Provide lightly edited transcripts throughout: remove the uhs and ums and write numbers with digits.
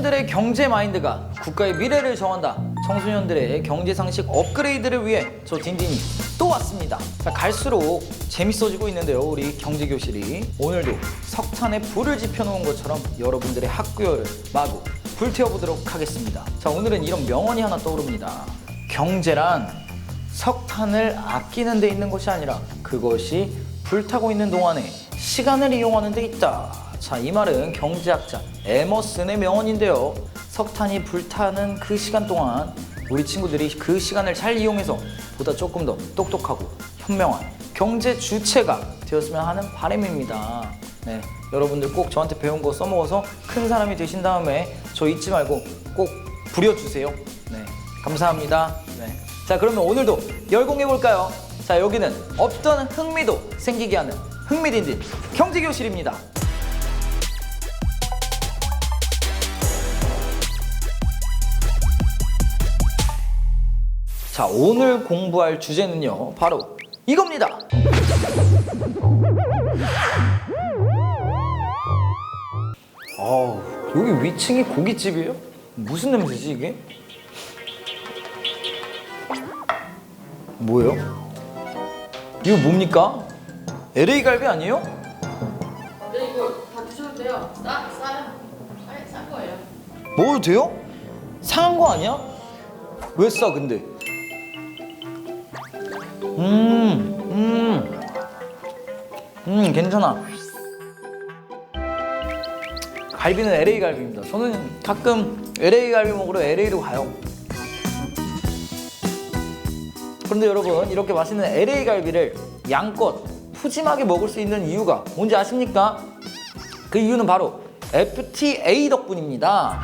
청소년들의 경제 마인드가 국가의 미래를 정한다. 청소년들의 경제 상식 업그레이드를 위해 저 딘딘이 또 왔습니다. 자, 갈수록 재밌어지고 있는데요, 우리 경제교실이. 오늘도 석탄에 불을 지펴놓은 것처럼 여러분들의 학구열을 마구 불태워보도록 하겠습니다. 자, 오늘은 이런 명언이 하나 떠오릅니다. 경제란 석탄을 아끼는 데 있는 것이 아니라 그것이 불타고 있는 동안에 시간을 이용하는 데 있다. 자, 이 말은 경제학자 에머슨의 명언인데요. 석탄이 불타는 그 시간 동안 우리 친구들이 그 시간을 잘 이용해서 보다 조금 더 똑똑하고 현명한 경제 주체가 되었으면 하는 바람입니다. 네, 여러분들 꼭 저한테 배운 거 써먹어서 큰 사람이 되신 다음에 저 잊지 말고 꼭 부려주세요. 네, 감사합니다. 네. 자, 그러면 오늘도 열공해볼까요? 자, 여기는 없던 흥미도 생기게 하는 흥미딘딘 경제교실입니다. 자, 오늘 공부할 주제는요, 바로 이겁니다. 여기 위층이 고깃집이에요? 무슨 냄새지 이게? 뭐예요? 이거 뭡니까? LA 갈비 아니에요? 네, 이거 다 드셔도 돼요. 싸요. 아니, 싼 거예요. 먹어도 돼요? 상한 거 아니야? 왜 싸 근데? 괜찮아. 갈비는 LA 갈비입니다. 저는 가끔 LA 갈비 먹으러 LA로 가요. 그런데 여러분, 이렇게 맛있는 LA 갈비를 양껏 푸짐하게 먹을 수 있는 이유가 뭔지 아십니까? 그 이유는 바로 FTA 덕분입니다.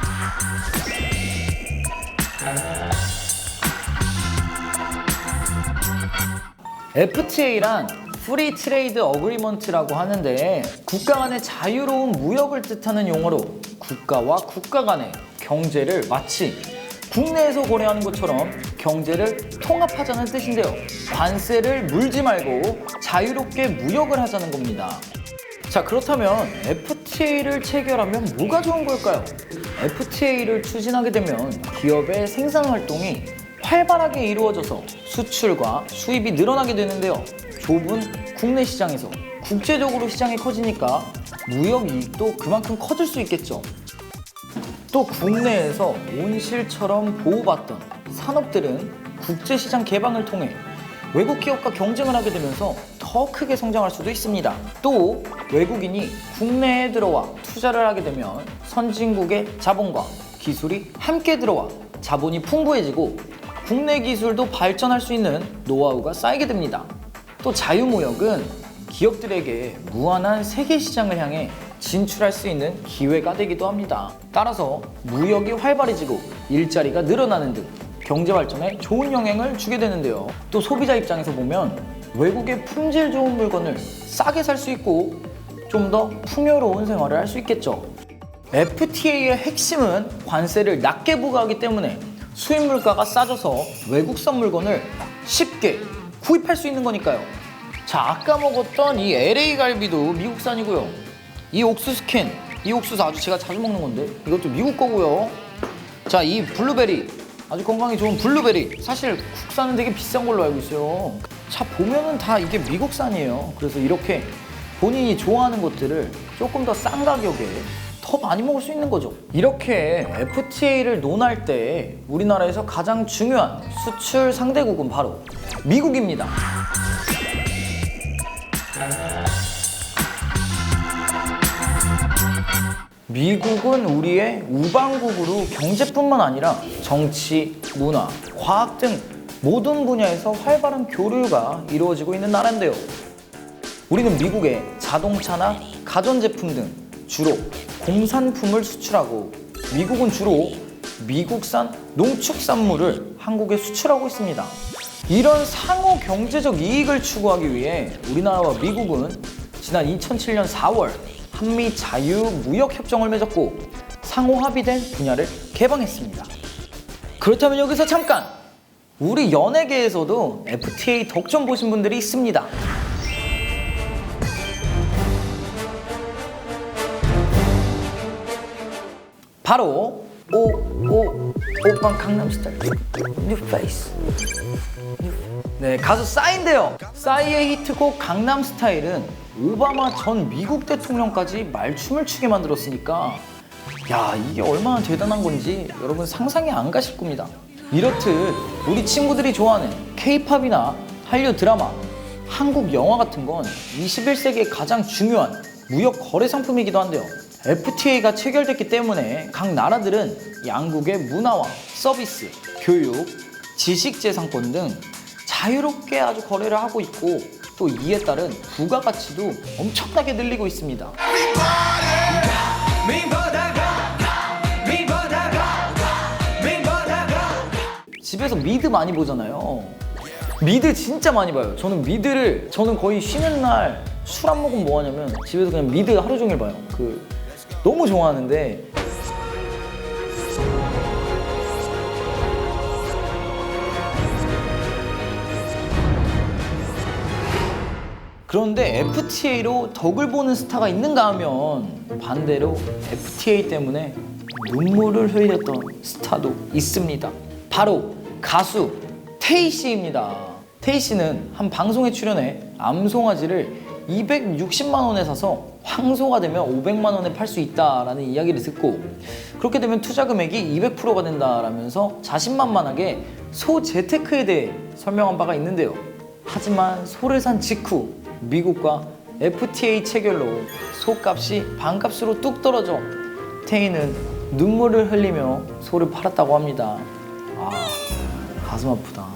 FTA란 프리 트레이드 어그리먼트라고 하는데 국가 간의 자유로운 무역을 뜻하는 용어로 국가와 국가 간의 경제를 마치 국내에서 거래하는 것처럼 경제를 통합하자는 뜻인데요. 관세를 물지 말고 자유롭게 무역을 하자는 겁니다. 자, 그렇다면 FTA를 체결하면 뭐가 좋은 걸까요? FTA를 추진하게 되면 기업의 생산 활동이 활발하게 이루어져서 수출과 수입이 늘어나게 되는데요. 좁은 국내 시장에서 국제적으로 시장이 커지니까 무역 이익도 그만큼 커질 수 있겠죠. 또 국내에서 온실처럼 보호받던 산업들은 국제시장 개방을 통해 외국 기업과 경쟁을 하게 되면서 더 크게 성장할 수도 있습니다. 또 외국인이 국내에 들어와 투자를 하게 되면 선진국의 자본과 기술이 함께 들어와 자본이 풍부해지고 국내 기술도 발전할 수 있는 노하우가 쌓이게 됩니다. 또 자유무역은 기업들에게 무한한 세계 시장을 향해 진출할 수 있는 기회가 되기도 합니다. 따라서 무역이 활발해지고 일자리가 늘어나는 등 경제 발전에 좋은 영향을 주게 되는데요. 또 소비자 입장에서 보면 외국의 품질 좋은 물건을 싸게 살 수 있고 좀 더 풍요로운 생활을 할 수 있겠죠. FTA의 핵심은 관세를 낮게 부과하기 때문에 수입 물가가 싸져서 외국산 물건을 쉽게 구입할 수 있는 거니까요. 자, 아까 먹었던 이 LA 갈비도 미국산이고요. 이 옥수수 캔, 이 옥수수 아주 제가 자주 먹는 건데 이것도 미국 거고요. 자, 이 블루베리, 아주 건강에 좋은 블루베리, 사실 국산은 되게 비싼 걸로 알고 있어요. 자, 보면은 다 이게 미국산이에요. 그래서 이렇게 본인이 좋아하는 것들을 조금 더 싼 가격에 더 많이 먹을 수 있는 거죠. 이렇게 FTA를 논할 때 우리나라에서 가장 중요한 수출 상대국은 바로 미국입니다. 미국은 우리의 우방국으로 경제뿐만 아니라 정치, 문화, 과학 등 모든 분야에서 활발한 교류가 이루어지고 있는 나라인데요. 우리는 미국에 자동차나 가전제품 등 주로 공산품을 수출하고 미국은 주로 미국산 농축산물을 한국에 수출하고 있습니다. 이런 상호 경제적 이익을 추구하기 위해 우리나라와 미국은 지난 2007년 4월 한미 자유무역협정을 맺었고 상호 합의된 분야를 개방했습니다. 그렇다면 여기서 잠깐! 우리 연예계에서도 FTA 덕점 보신 분들이 있습니다. 바로 오빤 강남스타일 뉴 페이스. 네, 가수 싸이인데요. 싸이의 히트곡 강남스타일은 오바마 전 미국 대통령까지 말춤을 추게 만들었으니까 야, 이게 얼마나 대단한 건지 여러분 상상이 안 가실 겁니다. 이렇듯 우리 친구들이 좋아하는 K-팝이나 한류 드라마, 한국 영화 같은 건 21세기의 가장 중요한 무역 거래 상품이기도 한데요. FTA가 체결됐기 때문에 각 나라들은 양국의 문화와 서비스, 교육, 지식재산권 등 자유롭게 아주 거래를 하고 있고 또 이에 따른 부가가치도 엄청나게 늘리고 있습니다. 집에서 미드 많이 보잖아요. 미드 진짜 많이 봐요. 저는 거의 쉬는 날 술 안 먹으면 뭐 하냐면 집에서 그냥 미드 하루 종일 봐요. 너무 좋아하는데 그런데 FTA로 덕을 보는 스타가 있는가 하면 반대로 FTA 때문에 눈물을 흘렸던 스타도 있습니다. 바로 가수 테이 씨입니다. 테이 씨는 한 방송에 출연해 암송아지를 260만 원에 사서 황소가 되면 500만 원에 팔 수 있다라는 이야기를 듣고 그렇게 되면 투자 금액이 200%가 된다라면서 자신만만하게 소 재테크에 대해 설명한 바가 있는데요. 하지만 소를 산 직후 미국과 FTA 체결로 소값이 반값으로 뚝 떨어져 테이는 눈물을 흘리며 소를 팔았다고 합니다. 가슴 아프다.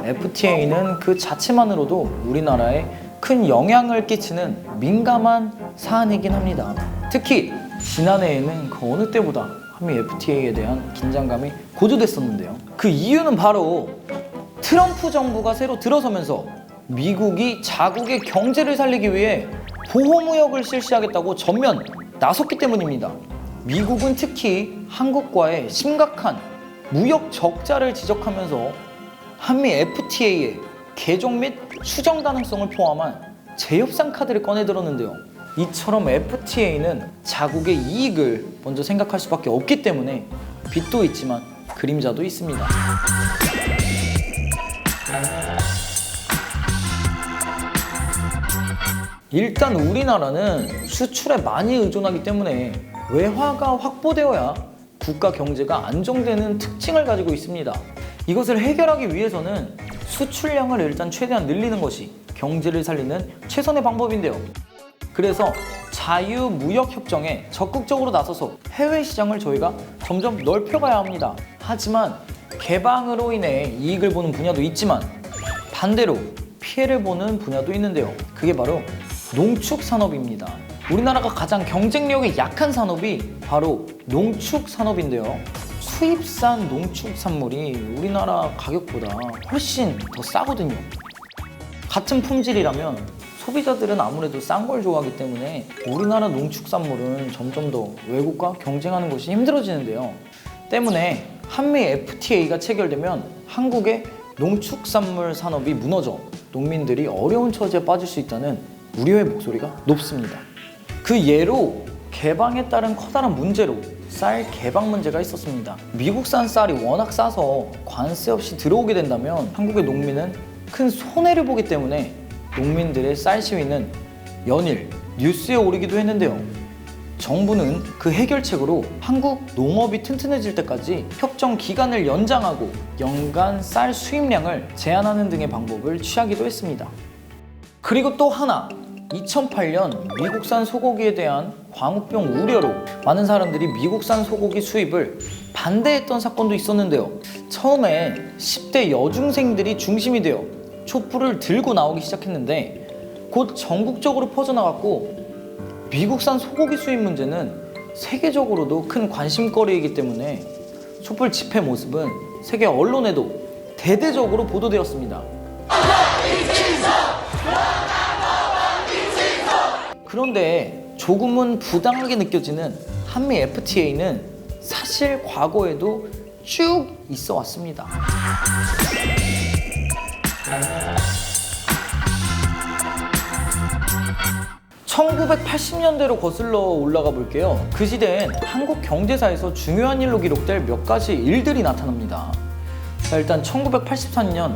FTA는 그 자체만으로도 우리나라에 큰 영향을 끼치는 민감한 사안이긴 합니다. 특히 지난해에는 그 어느 때보다 한미 FTA에 대한 긴장감이 고조됐었는데요. 그 이유는 바로 트럼프 정부가 새로 들어서면서 미국이 자국의 경제를 살리기 위해 보호무역을 실시하겠다고 전면 나섰기 때문입니다. 미국은 특히 한국과의 심각한 무역 적자를 지적하면서 한미 FTA의 개정 및 수정 가능성을 포함한 재협상 카드를 꺼내 들었는데요. 이처럼 FTA는 자국의 이익을 먼저 생각할 수밖에 없기 때문에 빛도 있지만 그림자도 있습니다. 일단 우리나라는 수출에 많이 의존하기 때문에 외화가 확보되어야 국가 경제가 안정되는 특징을 가지고 있습니다. 이것을 해결하기 위해서는 수출량을 일단 최대한 늘리는 것이 경제를 살리는 최선의 방법인데요. 그래서 자유무역협정에 적극적으로 나서서 해외 시장을 저희가 점점 넓혀가야 합니다. 하지만 개방으로 인해 이익을 보는 분야도 있지만 반대로 피해를 보는 분야도 있는데요. 그게 바로 농축산업입니다. 우리나라가 가장 경쟁력이 약한 산업이 바로 농축산업인데요. 수입산 농축산물이 우리나라 가격보다 훨씬 더 싸거든요. 같은 품질이라면 소비자들은 아무래도 싼 걸 좋아하기 때문에 우리나라 농축산물은 점점 더 외국과 경쟁하는 것이 힘들어지는데요. 때문에 한미 FTA가 체결되면 한국의 농축산물 산업이 무너져 농민들이 어려운 처지에 빠질 수 있다는 우려의 목소리가 높습니다. 그 예로 개방에 따른 커다란 문제로 쌀 개방 문제가 있었습니다. 미국산 쌀이 워낙 싸서 관세 없이 들어오게 된다면 한국의 농민은 큰 손해를 보기 때문에 농민들의 쌀 시위는 연일 뉴스에 오르기도 했는데요. 정부는 그 해결책으로 한국 농업이 튼튼해질 때까지 협정 기간을 연장하고 연간 쌀 수입량을 제한하는 등의 방법을 취하기도 했습니다. 그리고 또 하나, 2008년 미국산 소고기에 대한 광우병 우려로 많은 사람들이 미국산 소고기 수입을 반대했던 사건도 있었는데요. 처음에 10대 여중생들이 중심이 되어 촛불을 들고 나오기 시작했는데 곧 전국적으로 퍼져나갔고 미국산 소고기 수입 문제는 세계적으로도 큰 관심거리이기 때문에 촛불 집회 모습은 세계 언론에도 대대적으로 보도되었습니다. 그런데 조금은 부당하게 느껴지는 한미 FTA는 사실 과거에도 쭉 있어 왔습니다. 1980년대로 거슬러 올라가 볼게요. 그 시대엔 한국 경제사에서 중요한 일로 기록될 몇 가지 일들이 나타납니다. 자, 일단 1983년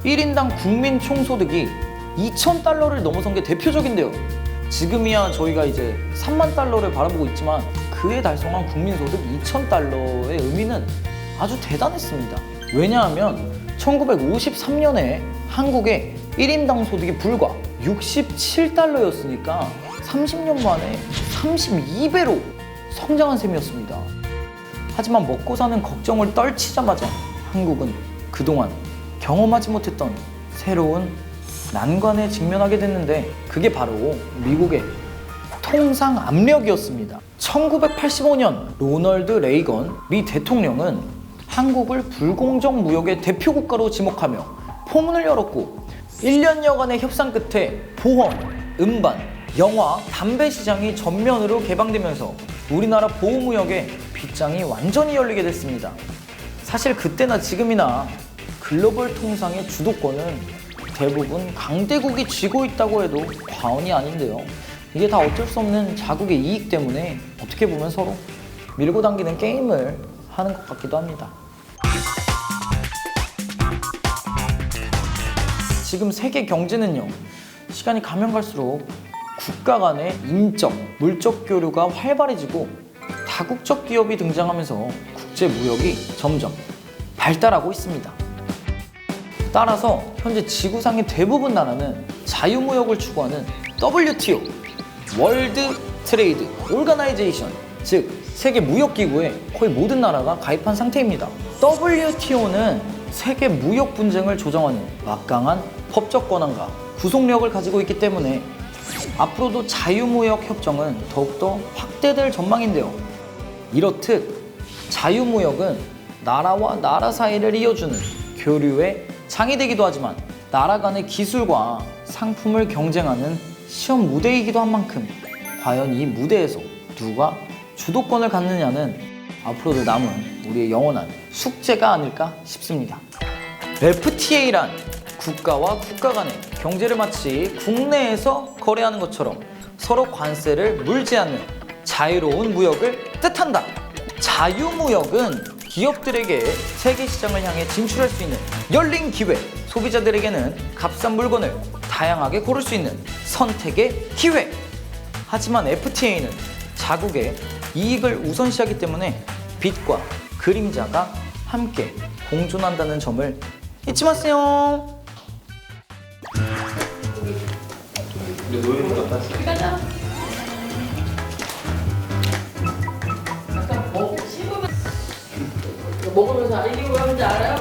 1인당 국민 총소득이 2,000달러를 넘어선 게 대표적인데요. 지금이야 저희가 이제 3만 달러를 바라보고 있지만 그해 달성한 국민소득 2,000달러의 의미는 아주 대단했습니다. 왜냐하면 1953년에 한국의 1인당 소득이 불과 67달러였으니까 30년 만에 32배로 성장한 셈이었습니다. 하지만 먹고 사는 걱정을 떨치자마자 한국은 그동안 경험하지 못했던 새로운 난관에 직면하게 됐는데 그게 바로 미국의 통상 압력이었습니다. 1985년 로널드 레이건 미 대통령은 한국을 불공정 무역의 대표 국가로 지목하며 포문을 열었고 1년여간의 협상 끝에 보험, 음반, 영화, 담배 시장이 전면으로 개방되면서 우리나라 보호무역의 빗장이 완전히 열리게 됐습니다. 사실 그때나 지금이나 글로벌 통상의 주도권은 대부분 강대국이 쥐고 있다고 해도 과언이 아닌데요. 이게 다 어쩔 수 없는 자국의 이익 때문에 어떻게 보면 서로 밀고 당기는 게임을 하는 것 같기도 합니다. 지금 세계 경제는요, 시간이 가면 갈수록 국가 간의 인적, 물적 교류가 활발해지고 다국적 기업이 등장하면서 국제 무역이 점점 발달하고 있습니다. 따라서 현재 지구상의 대부분 나라는 자유무역을 추구하는 WTO, 월드 트레이드 오르가나이제이션, 즉 세계 무역기구에 거의 모든 나라가 가입한 상태입니다. WTO는 세계 무역 분쟁을 조정하는 막강한 법적 권한과 구속력을 가지고 있기 때문에 앞으로도 자유무역 협정은 더욱더 확대될 전망인데요. 이렇듯 자유무역은 나라와 나라 사이를 이어주는 교류의 장이 되기도 하지만 나라 간의 기술과 상품을 경쟁하는 시험 무대이기도 한 만큼 과연 이 무대에서 누가 주도권을 갖느냐는 앞으로도 남은 우리의 영원한 숙제가 아닐까 싶습니다. FTA란 국가와 국가 간의 경제를 마치 국내에서 거래하는 것처럼 서로 관세를 물지 않는 자유로운 무역을 뜻한다. 자유무역은 기업들에게 세계 시장을 향해 진출할 수 있는 열린 기회, 소비자들에게는 값싼 물건을 다양하게 고를 수 있는 선택의 기회. 하지만 FTA는 자국의 이익을 우선시하기 때문에 빛과 그림자가 함께 공존한다는 점을 잊지 마세요. 근데 노예니까 땄어. 가자. 약간 씹으면 먹으면서 이게 왜 하는지 알아요?